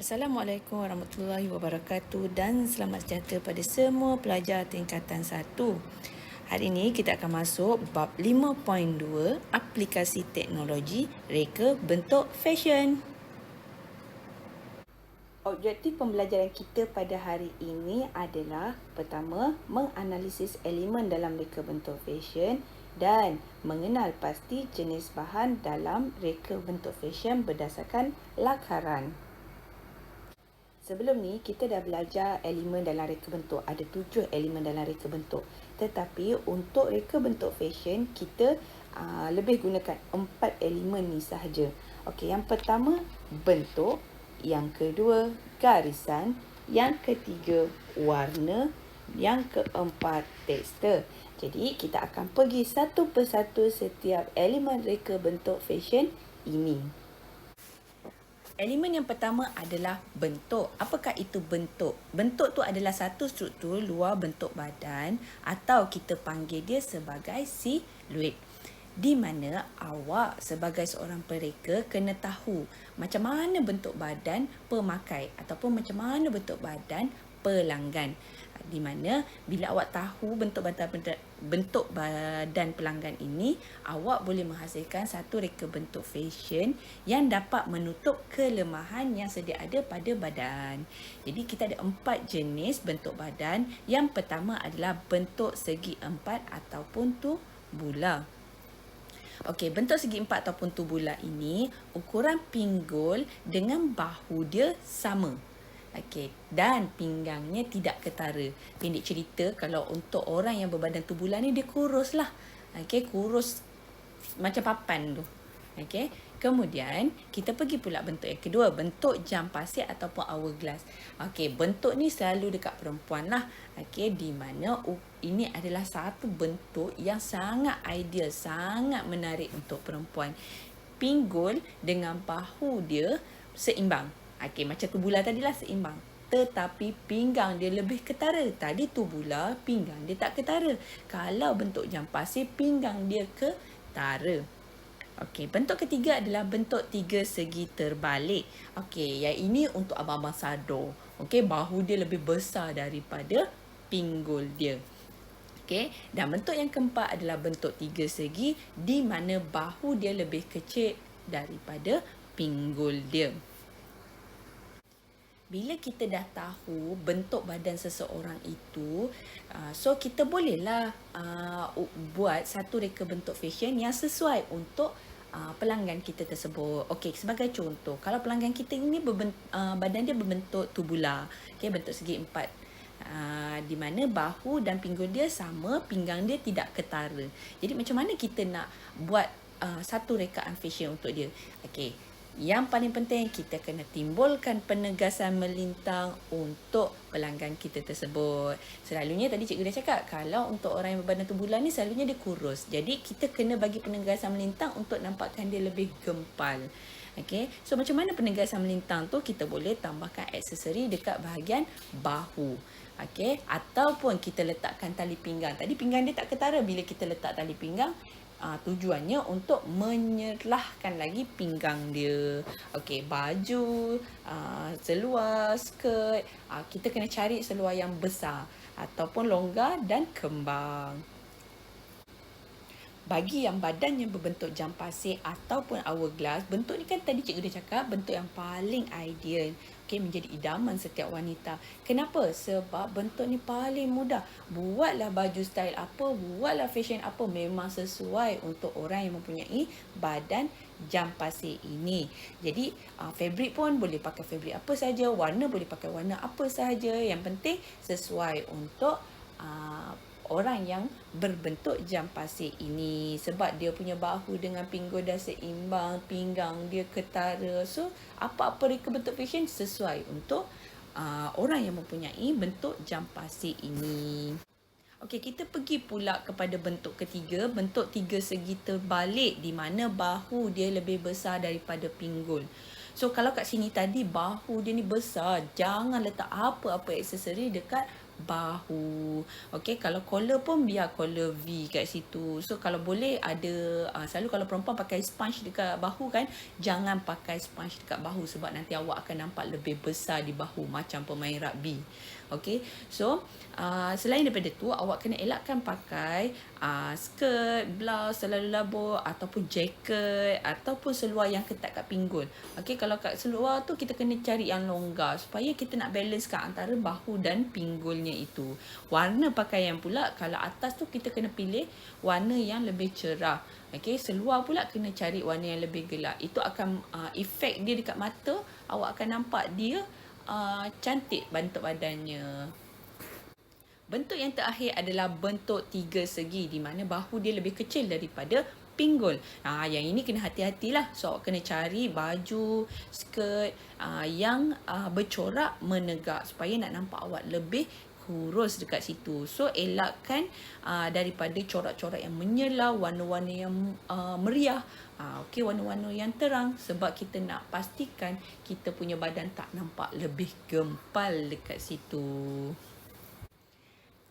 Assalamualaikum warahmatullahi wabarakatuh dan selamat sejahtera pada semua pelajar tingkatan 1. Hari ini kita akan masuk bab 5.2 aplikasi teknologi reka bentuk fashion. Objektif pembelajaran kita pada hari ini adalah pertama, menganalisis elemen dalam reka bentuk fashion dan mengenal pasti jenis bahan dalam reka bentuk fashion berdasarkan lakaran. Sebelum ni, kita dah belajar elemen dalam reka bentuk. Ada 7 elemen dalam reka bentuk. Tetapi untuk reka bentuk fashion, kita lebih gunakan 4 elemen ni sahaja. Okey, yang pertama, bentuk. Yang kedua, garisan. Yang ketiga, warna. Yang keempat, tekstur. Jadi, kita akan pergi satu persatu setiap elemen reka bentuk fashion ini. Elemen yang pertama adalah bentuk. Apakah itu bentuk? Bentuk tu adalah satu struktur luar bentuk badan atau kita panggil dia sebagai siluet. Di mana awak sebagai seorang pereka kena tahu macam mana bentuk badan pemakai ataupun macam mana bentuk badan pelanggan. Di mana bila awak tahu bentuk badan pelanggan ini, awak boleh menghasilkan satu reka bentuk fashion yang dapat menutup kelemahan yang sedia ada pada badan. Jadi kita ada 4 jenis bentuk badan. Yang pertama adalah bentuk segi empat ataupun tubular. Okey, bentuk segi empat ataupun tubular ini, ukuran pinggul dengan bahu dia sama. Okey, dan pinggangnya tidak ketara. Pendek cerita, kalau untuk orang yang berbadan tubular ni, dia kurus lah. Okey, kurus macam papan tu. Okey, kemudian kita pergi pula bentuk yang kedua, bentuk jam pasir ataupun hourglass. Okey, bentuk ni selalu dekat perempuan lah. Okey, di mana ini adalah satu bentuk yang sangat ideal, sangat menarik untuk perempuan. Pinggul dengan bahu dia seimbang. Okey, macam tubular tadilah seimbang. Tetapi pinggang dia lebih ketara. Tadi tubular, pinggang dia tak ketara. Kalau bentuk jam pasir, pinggang dia ketara. Okey, bentuk ketiga adalah bentuk tiga segi terbalik. Okey, yang ini untuk abang-abang sado. Okey, bahu dia lebih besar daripada pinggul dia. Okey, dan bentuk yang keempat adalah bentuk tiga segi di mana bahu dia lebih kecil daripada pinggul dia. Bila kita dah tahu bentuk badan seseorang itu, so kita bolehlah buat satu reka bentuk fashion yang sesuai untuk pelanggan kita tersebut. Okey, sebagai contoh, kalau pelanggan kita ini badan dia berbentuk tubular, okey, bentuk segi empat, di mana bahu dan pinggul dia sama, pinggang dia tidak ketara. Jadi macam mana kita nak buat satu rekaan fashion untuk dia? Okey, yang paling penting, kita kena timbulkan penegasan melintang untuk pelanggan kita tersebut. Selalunya tadi cikgu dah cakap, kalau untuk orang yang berbadan tubular ni selalunya dia kurus. Jadi kita kena bagi penegasan melintang untuk nampakkan dia lebih gempal. Okey, so macam mana penegasan melintang tu? Kita boleh tambahkan aksesori dekat bahagian bahu. Okey, ataupun kita letakkan tali pinggang. Tadi pinggang dia tak ketara, bila kita letak tali pinggang, tujuannya untuk menyerlahkan lagi pinggang dia. Okey, baju, seluar, skirt, kita kena cari seluar yang besar ataupun longgar dan kembang. Bagi yang badan yang berbentuk jam pasir ataupun hourglass, bentuk ni kan tadi cikgu dah cakap, bentuk yang paling ideal. Okey, menjadi idaman setiap wanita. Kenapa? Sebab bentuk ni paling mudah. Buatlah baju style apa, buatlah fashion apa, memang sesuai untuk orang yang mempunyai badan jam pasir ini. Jadi, fabric pun boleh pakai fabric apa saja, warna boleh pakai warna apa sahaja. Yang penting sesuai untuk orang yang berbentuk jam pasir ini, sebab dia punya bahu dengan pinggul dah seimbang, pinggang dia ketara. So, apa-apa reka bentuk fashion sesuai untuk orang yang mempunyai bentuk jam pasir ini. Okey, kita pergi pula kepada bentuk ketiga, bentuk tiga segi terbalik, di mana bahu dia lebih besar daripada pinggul. So, kalau kat sini tadi bahu dia ni besar, jangan letak apa-apa aksesori dekat bahu. Okey, kalau collar pun biar collar V kat situ. So kalau boleh ada selalu kalau perempuan pakai sponge dekat bahu kan, jangan pakai sponge dekat bahu sebab nanti awak akan nampak lebih besar di bahu macam pemain rugby. Okey. So selain daripada tu, awak kena elakkan pakai skirt, blouse selalu labur ataupun jaket ataupun seluar yang ketat kat pinggul. Okey, kalau kat seluar tu kita kena cari yang longgar supaya kita nak balancekan antara bahu dan pinggulnya itu. Warna pakaian pula, kalau atas tu kita kena pilih warna yang lebih cerah. Okey, seluar pula kena cari warna yang lebih gelap. Itu akan efek dia dekat mata, awak akan nampak dia cantik bentuk badannya. Bentuk yang terakhir adalah bentuk tiga segi di mana bahu dia lebih kecil daripada pinggul. Yang ini kena hati-hatilah. So awak kena cari baju, skirt yang bercorak menegak supaya nak nampak awak lebih kurus dekat situ. So elakkan daripada corak-corak yang menyelau, warna-warna yang meriah. Okey, warna-warna yang terang sebab kita nak pastikan kita punya badan tak nampak lebih gempal dekat situ.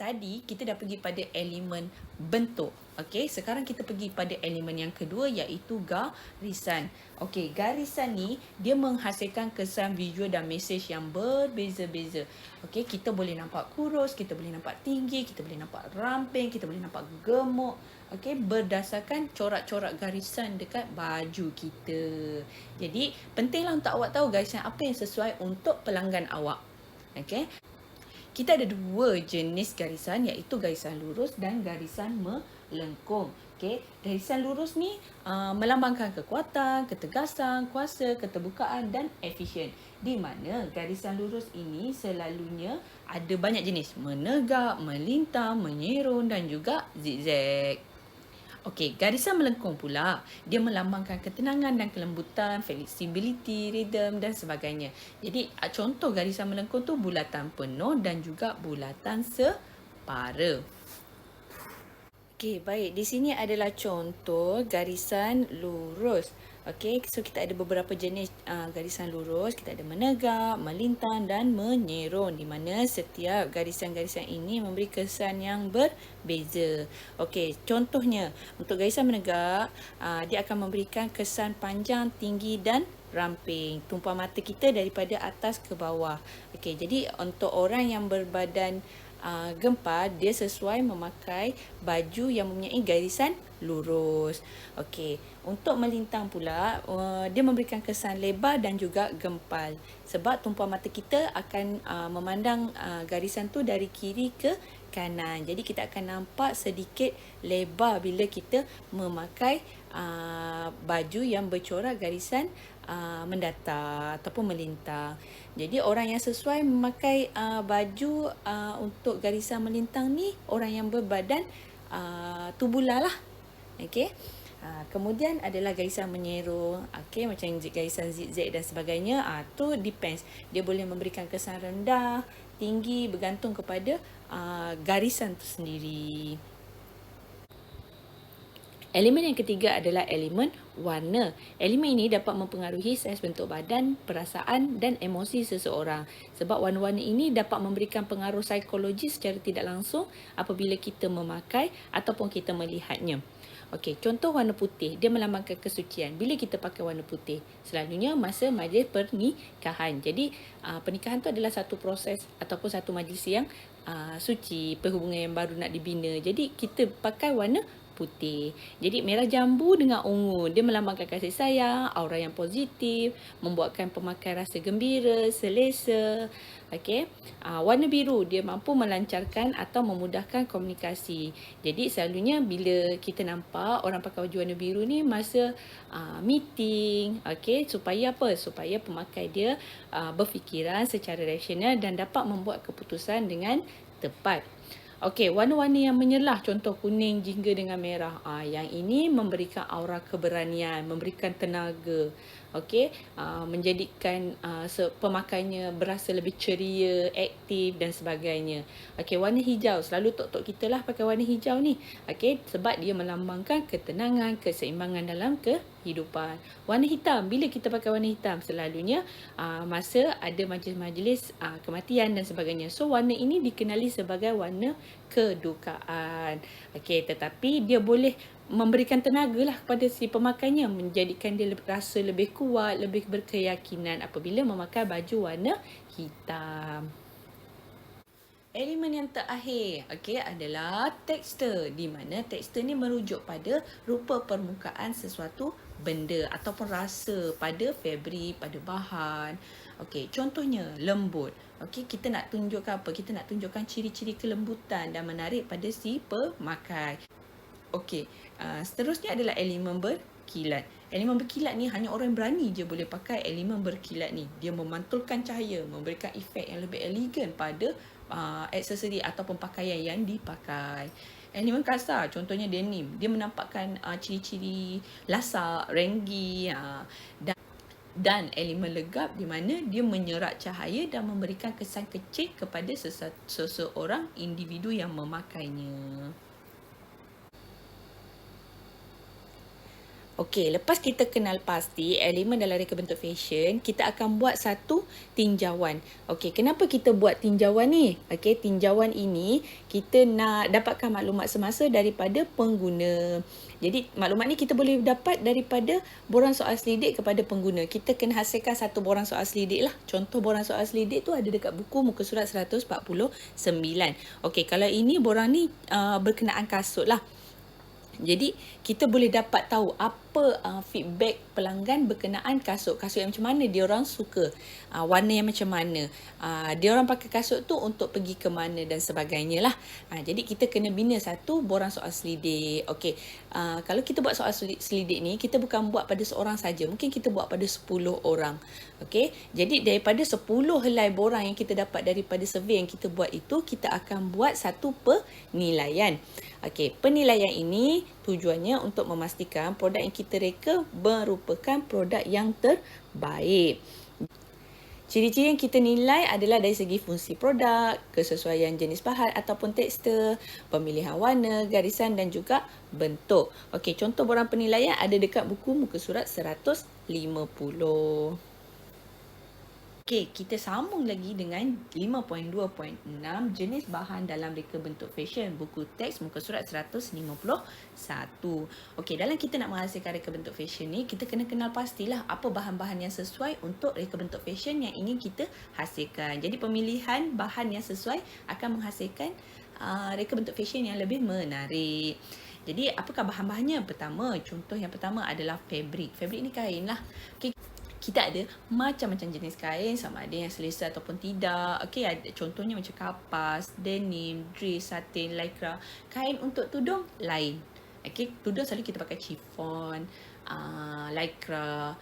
Tadi kita dah pergi pada elemen bentuk. Okey, sekarang kita pergi pada elemen yang kedua iaitu garisan. Okey, garisan ni dia menghasilkan kesan visual dan mesej yang berbeza-beza. Okey, kita boleh nampak kurus, kita boleh nampak tinggi, kita boleh nampak ramping, kita boleh nampak gemuk. Okey, berdasarkan corak-corak garisan dekat baju kita. Jadi, pentinglah untuk awak tahu garisan apa yang sesuai untuk pelanggan awak. Okey. Kita ada dua jenis garisan iaitu garisan lurus dan garisan melengkung. Okey, garisan lurus ni melambangkan kekuatan, ketegasan, kuasa, keterbukaan dan efisien. Di mana garisan lurus ini selalunya ada banyak jenis, menegak, melintang, menyerun dan juga zigzag. Okey, garisan melengkung pula, dia melambangkan ketenangan dan kelembutan, flexibility, rhythm dan sebagainya. Jadi, contoh garisan melengkung tu bulatan penuh dan juga bulatan separa. Okey, baik. Di sini adalah contoh garisan lurus. Okey, so kita ada beberapa jenis garisan lurus. Kita ada menegak, melintang dan menyerun. Di mana setiap garisan-garisan ini memberi kesan yang berbeza. Okey, contohnya untuk garisan menegak, dia akan memberikan kesan panjang, tinggi dan ramping. Tumpuan mata kita daripada atas ke bawah. Okey, jadi untuk orang yang berbadan gempal, dia sesuai memakai baju yang mempunyai garisan lurus. Okey, untuk melintang pula, dia memberikan kesan lebar dan juga gempal. Sebab tumpuan mata kita akan memandang garisan tu dari kiri ke kanan. Jadi kita akan nampak sedikit lebar bila kita memakai baju yang bercorak garisan mendatar ataupun melintang. Jadi orang yang sesuai memakai baju untuk garisan melintang ni orang yang berbadan tubular lah. Okey. Kemudian adalah garisan menyerung. Okey, macam garisan zigzag dan sebagainya. Tu depends. Dia boleh memberikan kesan rendah, tinggi bergantung kepada garisan tu sendiri. Elemen yang ketiga adalah elemen warna. Elemen ini dapat mempengaruhi saiz bentuk badan, perasaan dan emosi seseorang. Sebab warna-warna ini dapat memberikan pengaruh psikologi secara tidak langsung apabila kita memakai ataupun kita melihatnya. Okey, contoh warna putih, dia melambangkan kesucian. Bila kita pakai warna putih, selalunya masa majlis pernikahan. Jadi, pernikahan tu adalah satu proses ataupun satu majlis yang suci, perhubungan yang baru nak dibina. Jadi, kita pakai warna putih. Jadi merah jambu dengan ungu, dia melambangkan kasih sayang, aura yang positif, membuatkan pemakai rasa gembira, selesa. Okey. Warna biru, dia mampu melancarkan atau memudahkan komunikasi. Jadi selalunya bila kita nampak orang pakai baju warna biru ni masa meeting, okey, supaya apa? Supaya pemakai dia berfikiran secara rasional dan dapat membuat keputusan dengan tepat. Okey, warna-warna yang menyelah, contoh kuning, jingga dengan merah. Yang ini memberikan aura keberanian, memberikan tenaga. Okey, menjadikan pemakainya berasa lebih ceria, aktif dan sebagainya. Okey, warna hijau, selalu tok-tok kita lah pakai warna hijau ni. Okey, sebab dia melambangkan ketenangan, keseimbangan dalam kehidupan. Warna hitam, bila kita pakai warna hitam? Selalunya masa ada majlis-majlis kematian dan sebagainya. So warna ini dikenali sebagai warna kedukaan. Okey, tetapi dia boleh memberikan tenaga lah kepada si pemakainya, menjadikan dia rasa lebih kuat, lebih berkeyakinan apabila memakai baju warna hitam. Elemen yang terakhir, adalah tekstur, di mana tekstur ni merujuk pada rupa permukaan sesuatu benda ataupun rasa pada fabrik, pada bahan. Contohnya lembut. Kita nak tunjukkan apa? Kita nak tunjukkan ciri-ciri kelembutan dan menarik pada si pemakai. Seterusnya adalah elemen berkilat. Elemen berkilat ni hanya orang berani je boleh pakai elemen berkilat ni. Dia memantulkan cahaya, memberikan efek yang lebih elegan pada aksesori ataupun pakaian yang dipakai. Elemen kasar, contohnya denim. Dia menampakkan ciri-ciri lasak, renggi dan elemen legap di mana dia menyerat cahaya dan memberikan kesan kecil kepada seseorang individu yang memakainya. Lepas kita kenal pasti elemen dalam reka bentuk fashion, kita akan buat satu tinjauan. Kenapa kita buat tinjauan ni? Tinjauan ini kita nak dapatkan maklumat semasa daripada pengguna. Jadi maklumat ni kita boleh dapat daripada borang soal selidik kepada pengguna. Kita kena hasilkan satu borang soal selidik lah. Contoh borang soal selidik tu ada dekat buku muka surat 149. Kalau ini borang ni berkenaan kasut lah. Jadi kita boleh dapat tahu apa feedback pelanggan berkenaan kasut yang macam mana dia orang suka, warna yang macam mana, dia orang pakai kasut tu untuk pergi ke mana dan sebagainya lah. Jadi kita kena bina satu borang soal selidik. Kalau kita buat soal selidik ni, kita bukan buat pada seorang saja, mungkin kita buat pada 10 orang. Jadi daripada 10 helai borang yang kita dapat daripada survey yang kita buat itu, kita akan buat satu penilaian. Penilaian ini tujuannya untuk memastikan produk yang kita reka merupakan produk yang terbaik. Ciri-ciri yang kita nilai adalah dari segi fungsi produk, kesesuaian jenis bahan ataupun tekstur, pemilihan warna, garisan dan juga bentuk. Contoh borang penilaian ada dekat buku muka surat 150. Kita sambung lagi dengan 5.2.6 jenis bahan dalam reka bentuk fashion, buku teks muka surat 151. Dalam kita nak menghasilkan reka bentuk fashion ni, kita kena kenal pastilah apa bahan-bahan yang sesuai untuk reka bentuk fashion yang ingin kita hasilkan. Jadi pemilihan bahan yang sesuai akan menghasilkan reka bentuk fashion yang lebih menarik. Jadi apakah bahan-bahannya? Contoh yang pertama adalah fabrik. Fabrik ni kain lah. Kita ada macam-macam jenis kain, sama ada yang selesa ataupun tidak. Contohnya macam kapas, denim, dress, satin, lycra. Kain untuk tudung lain. Tudung selalu kita pakai chiffon, lycra.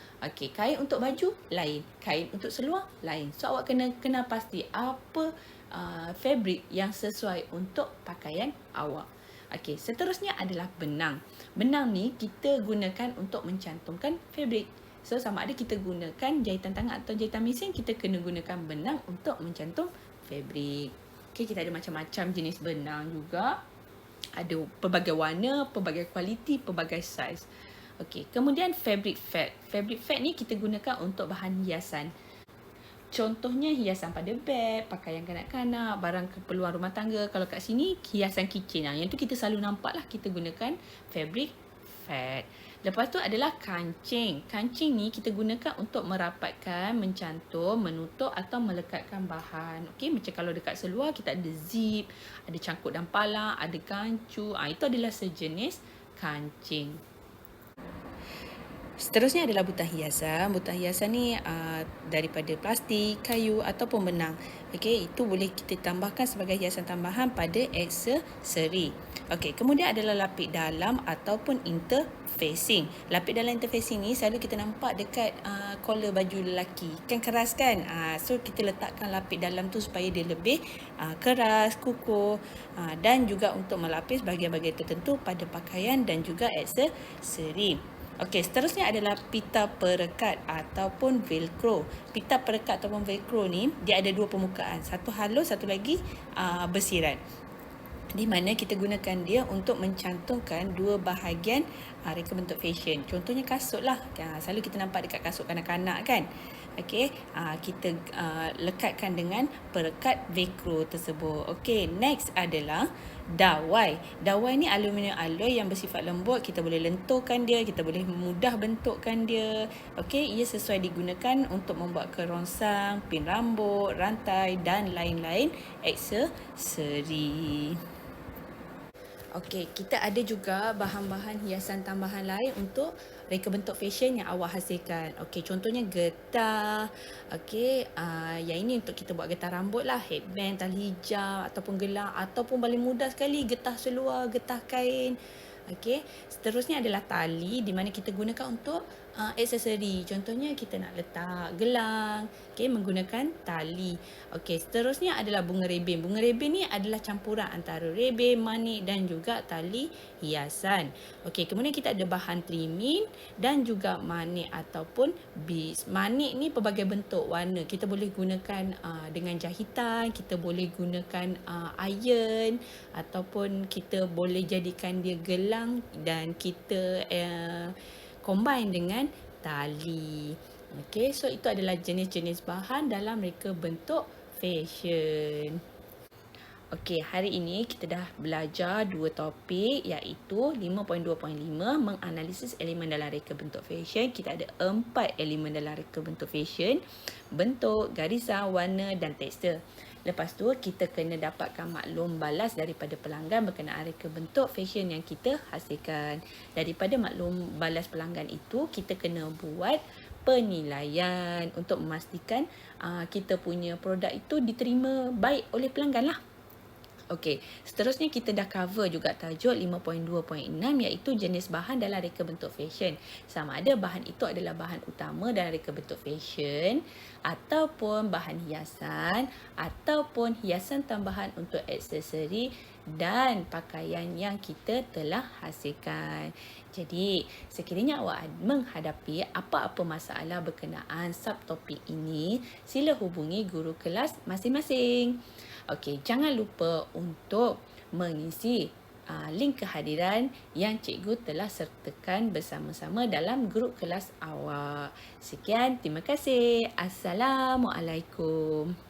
Kain untuk baju lain, kain untuk seluar lain. So awak kena kenal pasti apa fabrik yang sesuai untuk pakaian awak. Seterusnya adalah benang. Benang ni kita gunakan untuk mencantumkan fabrik. So sama ada kita gunakan jahitan tangan atau jahitan mesin, kita kena gunakan benang untuk mencantum fabrik. Kita ada macam-macam jenis benang juga. Ada pelbagai warna, pelbagai kualiti, pelbagai saiz. Kemudian fabric fat. Fabric fat ni kita gunakan untuk bahan hiasan. Contohnya hiasan pada beg, pakaian kanak-kanak, barang keperluan rumah tangga. Kalau kat sini hiasan kitchen. Yang tu kita selalu nampak lah kita gunakan fabric fat. Lepas tu adalah kancing. Kancing ni kita gunakan untuk merapatkan, mencantum, menutup atau melekatkan bahan. Macam kalau dekat seluar kita ada zip, ada cangkuk dan palang, ada gancu. Itu adalah sejenis kancing. Seterusnya adalah butang hiasan. Butang hiasan ni daripada plastik, kayu ataupun benang. Itu boleh kita tambahkan sebagai hiasan tambahan pada aksesori. Kemudian adalah lapik dalam ataupun interfacing. Lapik dalam interfacing ni selalu kita nampak dekat collar baju lelaki. Kan keras kan? So kita letakkan lapik dalam tu supaya dia lebih keras, kukuh dan juga untuk melapis bahagian-bahagian tertentu pada pakaian dan juga aksesori. Seterusnya adalah pita perekat ataupun velcro. Pita perekat ataupun velcro ni dia ada dua permukaan. Satu halus, satu lagi bersirat. di mana kita gunakan dia untuk mencantumkan dua bahagian reka bentuk fashion. Contohnya kasut lah. Selalu kita nampak dekat kasut kanak-kanak kan. Okey, kita lekatkan dengan perekat velcro tersebut. Okey, next adalah dawai. Dawai ni aluminium alloy yang bersifat lembut. Kita boleh lenturkan dia, kita boleh mudah bentukkan dia. Okey, ia sesuai digunakan untuk membuat kerongsang, pin rambut, rantai dan lain-lain aksesori. Okey, kita ada juga bahan-bahan hiasan tambahan lain untuk reka bentuk fashion yang awak hasilkan. Okey, contohnya getah. Okey, yang ini untuk kita buat getah rambut lah, headband, tali hijau ataupun gelang ataupun paling mudah sekali getah seluar, getah kain. Okey, seterusnya adalah tali di mana kita gunakan untuk aksesori. Contohnya kita nak letak gelang, okey, menggunakan tali. Okey, seterusnya adalah bunga rebin. Bunga rebin ni adalah campuran antara rebin, manik dan juga tali hiasan. Okey, kemudian kita ada bahan trimming dan juga manik ataupun beads. Manik ni pelbagai bentuk warna. Kita boleh gunakan dengan jahitan, kita boleh gunakan iron ataupun kita boleh jadikan dia gelang dan kita combine dengan tali. Okey, so itu adalah jenis-jenis bahan dalam reka bentuk fashion. Okey, hari ini kita dah belajar dua topik iaitu 5.2.5 menganalisis elemen dalam reka bentuk fashion. Kita ada 4 elemen dalam reka bentuk fashion: bentuk, garisan, warna dan tekstur. Lepas tu kita kena dapatkan maklum balas daripada pelanggan berkenaan reka bentuk fashion yang kita hasilkan. Daripada maklum balas pelanggan itu, kita kena buat penilaian untuk memastikan kita punya produk itu diterima baik oleh pelanggan lah. Okey, seterusnya kita dah cover juga tajuk 5.2.6 iaitu jenis bahan dalam reka bentuk fashion. Sama ada bahan itu adalah bahan utama dalam reka bentuk fashion ataupun bahan hiasan ataupun hiasan tambahan untuk aksesori dan pakaian yang kita telah hasilkan. Jadi, sekiranya awak menghadapi apa-apa masalah berkenaan subtopik ini, sila hubungi guru kelas masing-masing. Okey, jangan lupa untuk mengisi link kehadiran yang cikgu telah sertakan bersama-sama dalam grup kelas awak. Sekian, terima kasih. Assalamualaikum.